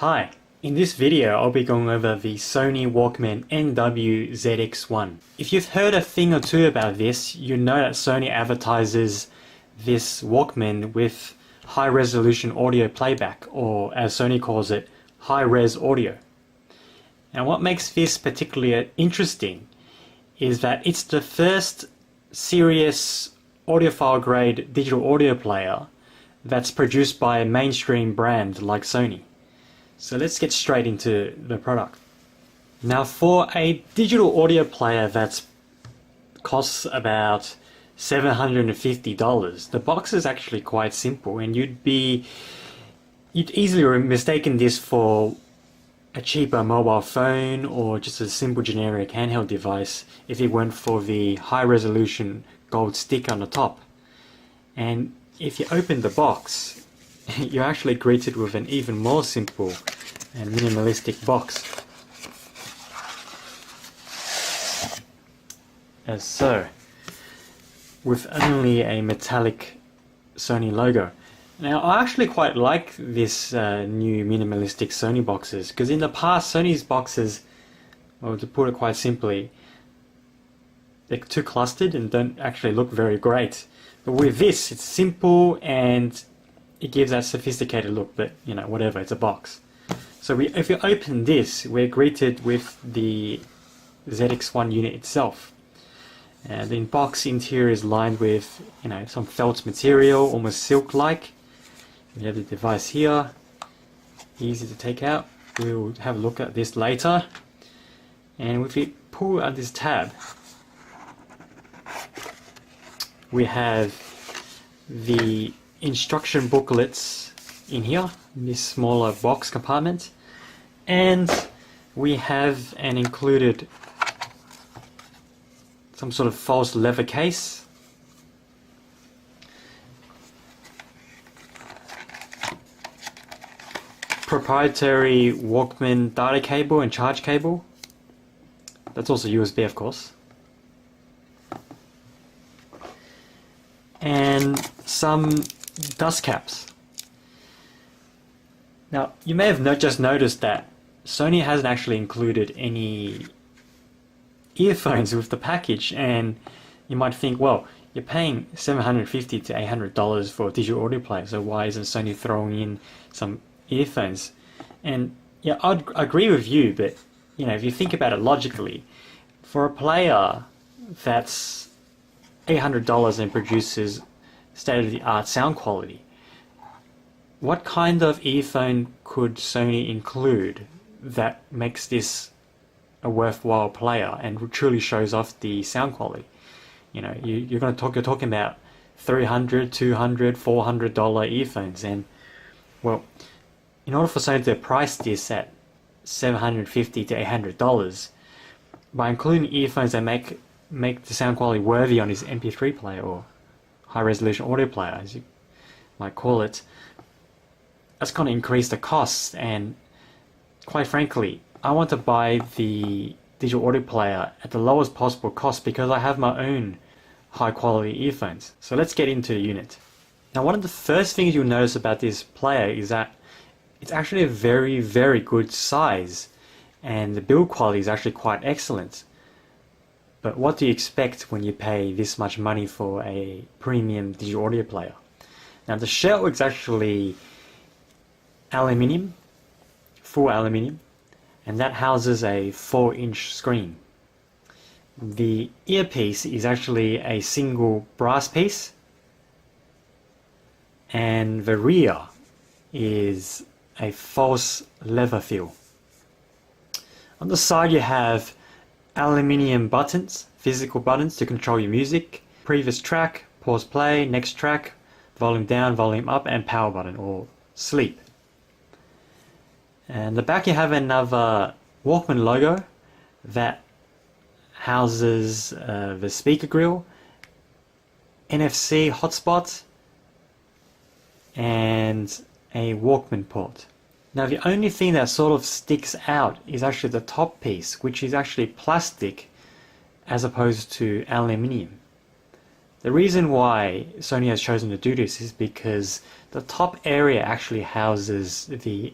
Hi, in this video I'll be going over the Sony Walkman NW ZX1. If you've heard a thing or two about this, you know that Sony advertises this Walkman with high resolution audio playback, or as Sony calls it, high res audio. Now what makes this particularly interesting is that it's the first serious audiophile grade digital audio player that's produced by a mainstream brand like Sony. So let's get straight into the product. Now for a digital audio player that costs about $750, the box is actually quite simple, and you'd easily mistaken this for a cheaper mobile phone or just a simple generic handheld device if it weren't for the high resolution gold stick on the top. And if you open the box, you're actually greeted with an even more simple and minimalistic box, as so, with only a metallic Sony logo. Now I actually quite like this new minimalistic Sony boxes, because in the past Sony's boxes, well, to put it quite simply, they're too clustered and don't actually look very great. But with this, it's simple and it gives that sophisticated look, but you know, whatever, it's a box. So if you open this, we're greeted with the ZX1 unit itself. And the box interior is lined with, you know, some felt material, almost silk-like. We have the device here, easy to take out. We'll have a look at this later. And if we pull out this tab, we have the instruction booklets in here, in this smaller box compartment, and we have an included some sort of false leather case, proprietary Walkman data cable and charge cable, that's also USB of course, and some dust caps. Now you may have just noticed that Sony hasn't actually included any earphones with the package, and you might think, well, you're paying $750 to $800 for a digital audio player, so why isn't Sony throwing in some earphones? And yeah, I'd agree with you, but you know, if you think about it logically, for a player that's $800 and produces state-of-the-art sound quality, what kind of earphone could Sony include that makes this a worthwhile player and truly shows off the sound quality? You know, you're talking about $300, $200, $400 earphones, and well, in order for Sony to price this at $750 to $800, by including earphones that make the sound quality worthy on his MP3 player or high resolution audio player, as you might call it, that's going to increase the costs. And quite frankly, I want to buy the digital audio player at the lowest possible cost because I have my own high quality earphones. So let's get into the unit. Now one of the first things you'll notice about this player is that it's actually a very, very good size, and the build quality is actually quite excellent. But what do you expect when you pay this much money for a premium digital audio player? Now the shell is actually aluminium, full aluminium, and that houses a 4-inch screen. The earpiece is actually a single brass piece, and the rear is a false leather feel. On the side you have aluminium buttons, physical buttons to control your music, previous track, pause play, next track, volume down, volume up, and power button or sleep. And the back you have another Walkman logo that houses the speaker grill, NFC hotspot, and a Walkman port. Now the only thing that sort of sticks out is actually the top piece, which is actually plastic as opposed to aluminium. The reason why Sony has chosen to do this is because the top area actually houses the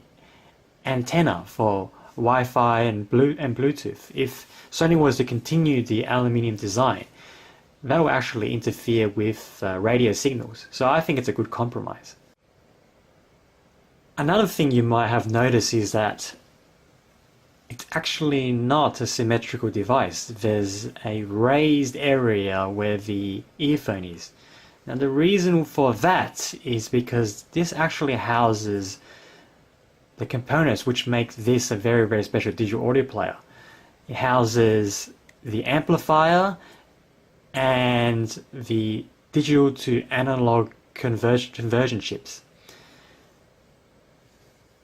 antenna for Wi-Fi and Bluetooth. If Sony was to continue the aluminium design, that will actually interfere with radio signals. So I think it's a good compromise. Another thing you might have noticed is that it's actually not a symmetrical device. There's a raised area where the earphone is. Now the reason for that is because this actually houses the components which make this a very, very special digital audio player. It houses the amplifier and the digital to analog conversion chips.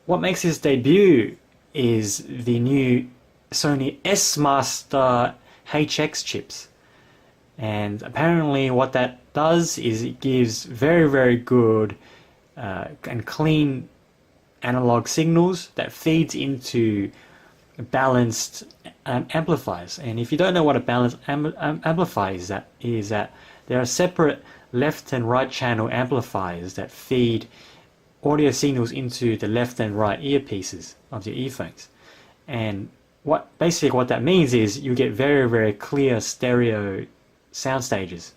What makes his debut is the new Sony S-Master HX chips. And apparently what that does is it gives very, very good and clean analog signals that feeds into balanced amplifiers. And if you don't know what a balanced amplifier is that there are separate left and right channel amplifiers that feed audio signals into the left and right earpieces of your earphones. And what that means is you get very, very clear stereo sound stages.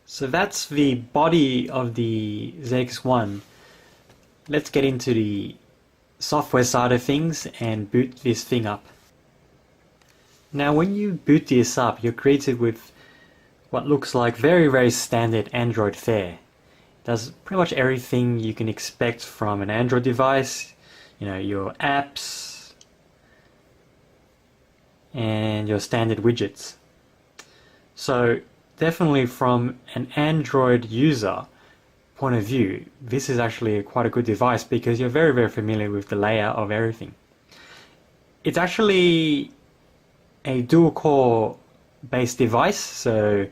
So that's the body of the ZX1. Let's get into the software side of things and boot this thing up. Now when you boot this up, you're greeted with what looks like very, very standard Android fare. It does pretty much everything you can expect from an Android device. You know, your apps and your standard widgets. So definitely from an Android user point of view, this is actually quite a good device because you're very, very familiar with the layout of everything. It's actually a dual core based device, so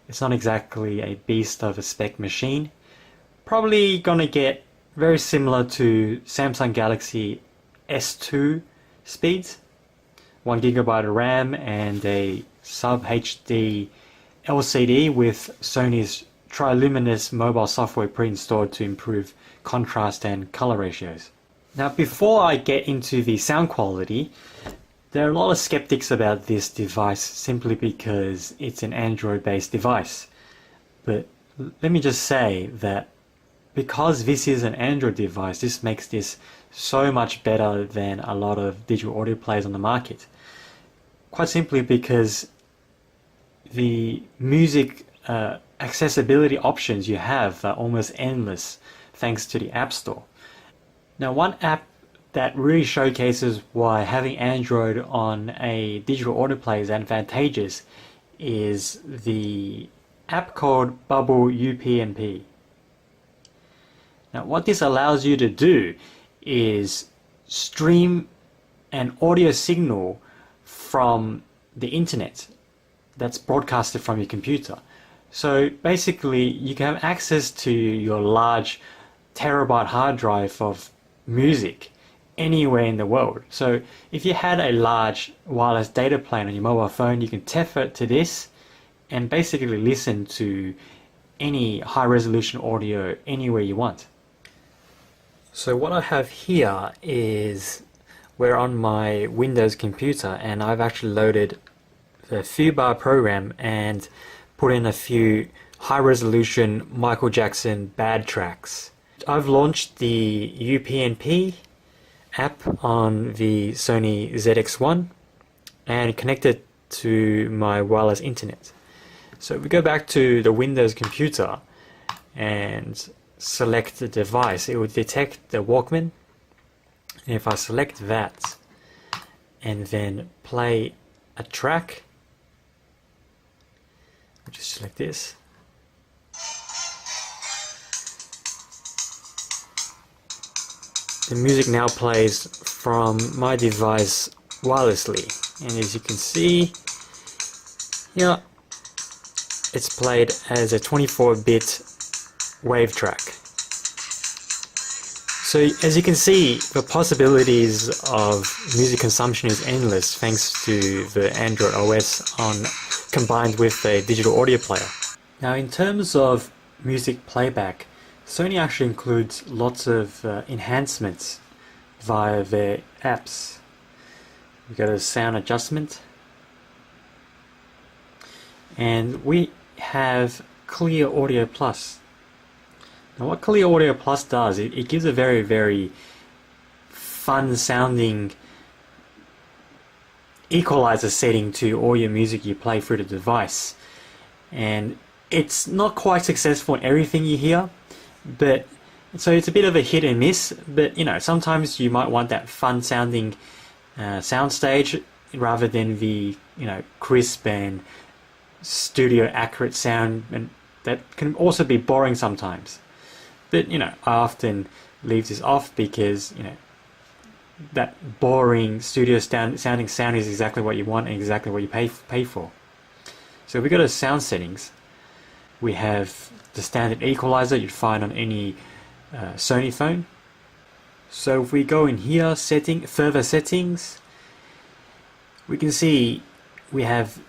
it's not exactly a beast of a spec machine. Probably gonna get very similar to Samsung Galaxy S2 speeds, 1 GB of RAM and a sub HD LCD with Sony's Triluminous mobile software pre-installed to improve contrast and color ratios. Now before I get into the sound quality, there are a lot of skeptics about this device simply because it's an Android based device. But let me just say that because this is an Android device, this makes this so much better than a lot of digital audio players on the market. Quite simply because the music accessibility options you have are almost endless thanks to the App Store. Now one app that really showcases why having Android on a digital audio player is advantageous is the app called Bubble UPnP. Now what this allows you to do is stream an audio signal from the internet that's broadcasted from your computer. So basically you can have access to your large terabyte hard drive of music anywhere in the world. So if you had a large wireless data plan on your mobile phone, you can tap it to this and basically listen to any high resolution audio anywhere you want. So what I have here is we're on my Windows computer and I've actually loaded the FuBar program and put in a few high resolution Michael Jackson bad tracks. I've launched the UPnP app on the Sony ZX1 and connected to my wireless internet. So if we go back to the Windows computer and select the device, it would detect the Walkman. And if I select that and then play a track, I'll just select this. The music now plays from my device wirelessly, and as you can see here, it's played as a 24-bit wave track. So as you can see, the possibilities of music consumption is endless thanks to the Android OS combined with a digital audio player. Now in terms of music playback, Sony actually includes lots of enhancements via their apps. We go to sound adjustment, and we have Clear Audio Plus. Now what Clear Audio Plus does, it gives a very, very fun sounding equalizer setting to all your music you play through the device. And it's not quite successful in everything you hear, but so it's a bit of a hit and miss. But you know, sometimes you might want that fun sounding soundstage rather than the, you know, crisp and studio accurate sound, and that can also be boring sometimes. But you know, I often leave this off because, you know, that boring studio sounding sound is exactly what you want and exactly what you pay for. So if we go to sound settings, we have the standard equalizer you'd find on any Sony phone. So if we go in here, further settings, we can see we have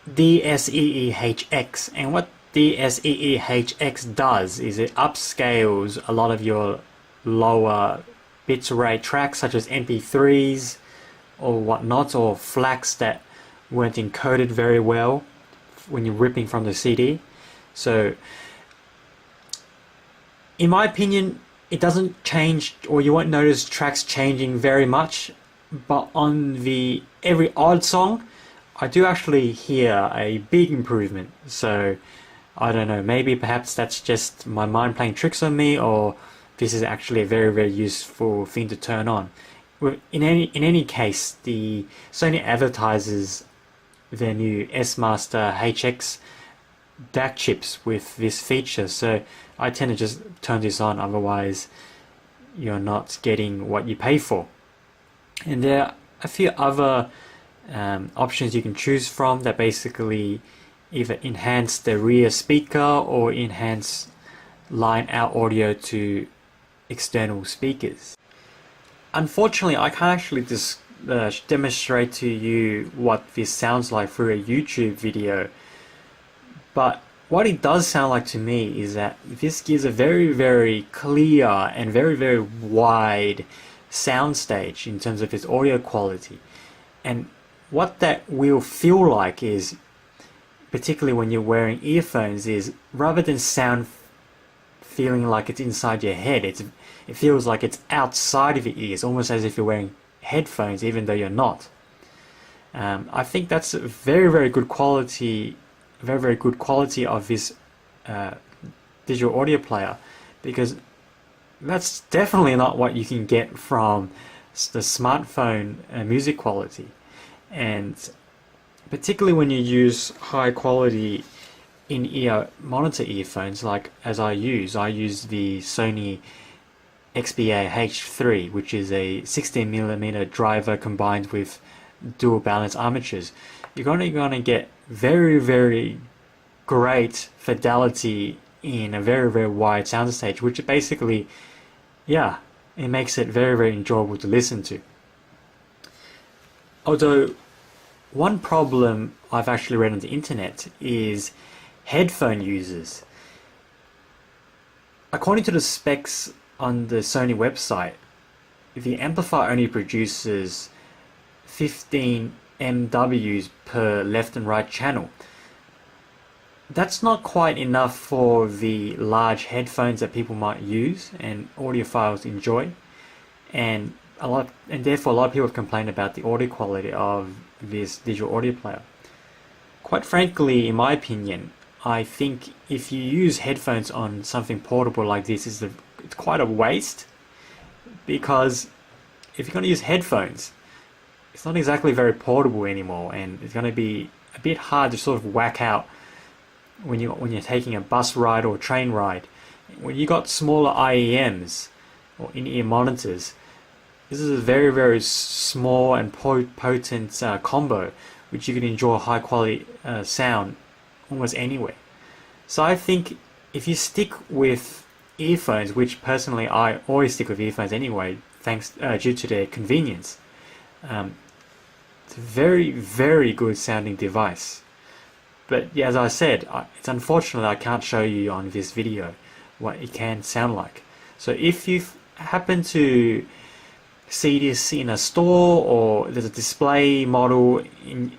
DSEEHX, and what DSEEHX does is it upscales a lot of your lower bitrate tracks such as MP3s or whatnot, or FLACs that weren't encoded very well when you're ripping from the CD. So in my opinion, it doesn't change, or you won't notice tracks changing very much, but on the every odd song I do actually hear a big improvement. So I don't know, maybe perhaps that's just my mind playing tricks on me, or this is actually a very, very useful thing to turn on. In any case, the Sony advertises their new S-Master HX DAC chips with this feature, so I tend to just turn this on, otherwise you're not getting what you pay for. And there are a few other options you can choose from that basically either enhance the rear speaker or enhance line out audio to external speakers. Unfortunately, I can't actually demonstrate to you what this sounds like through a YouTube video, but what it does sound like to me is that this gives a very, very clear and very, very wide soundstage in terms of its audio quality. And what that will feel like is, particularly when you're wearing earphones, is rather than sound feeling like it's inside your head, it feels like it's outside of your ears, almost as if you're wearing headphones even though you're not. I think that's a very, very good quality, of this digital audio player, because that's definitely not what you can get from the smartphone music quality. And particularly when you use high quality in-ear monitor earphones, like as I use the Sony XBA H3, which is a 16mm driver combined with dual balance armatures. You're going to get very, very great fidelity in a very, very wide soundstage, which basically, yeah, it makes it very, very enjoyable to listen to. Although one problem I've actually read on the internet is headphone users. According to the specs on the Sony website, the amplifier only produces 15 MWs per left and right channel. That's not quite enough for the large headphones that people might use and audiophiles enjoy, and therefore a lot of people have complained about the audio quality of this digital audio player. Quite frankly, in my opinion, I think if you use headphones on something portable like this, it's quite a waste, because if you're going to use headphones, it's not exactly very portable anymore, and it's going to be a bit hard to sort of whack out when you're taking a bus ride or train ride. When you got smaller IEMs or in-ear monitors, this is a very, very small and potent combo which you can enjoy high quality sound almost anywhere. So I think if you stick with earphones, which personally I always stick with earphones anyway, thanks due to their convenience, it's a very, very good sounding device. But yeah, as I said, it's unfortunate I can't show you on this video what it can sound like. So if you happen to see this in a store, or there's a display model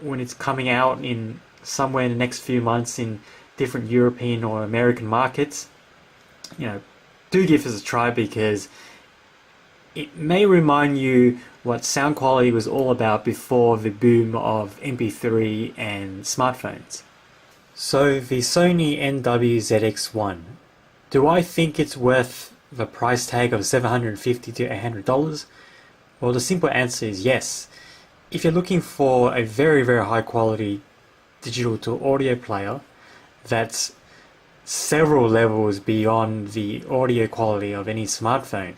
when it's coming out in somewhere in the next few months in different European or American markets, do give this a try, because it may remind you what sound quality was all about before the boom of MP3 and smartphones. So the Sony NW ZX1, do I think it's worth the price tag of $750 to $800? Well, the simple answer is yes. If you're looking for a very, very high quality digital to audio player that's several levels beyond the audio quality of any smartphone,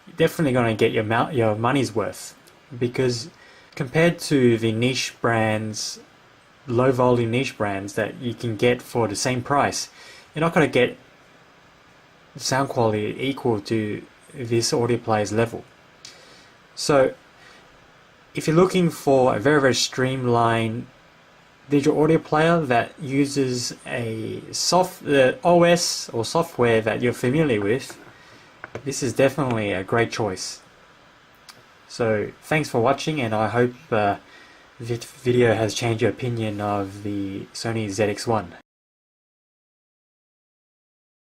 you're definitely going to get your money's worth, because compared to the niche brands, low volume niche brands that you can get for the same price, you're not going to get sound quality equal to this audio player's level. So if you're looking for a very, very streamlined digital audio player that uses a OS or software that you're familiar with, this is definitely a great choice. So thanks for watching, and I hope this video has changed your opinion of the Sony ZX1.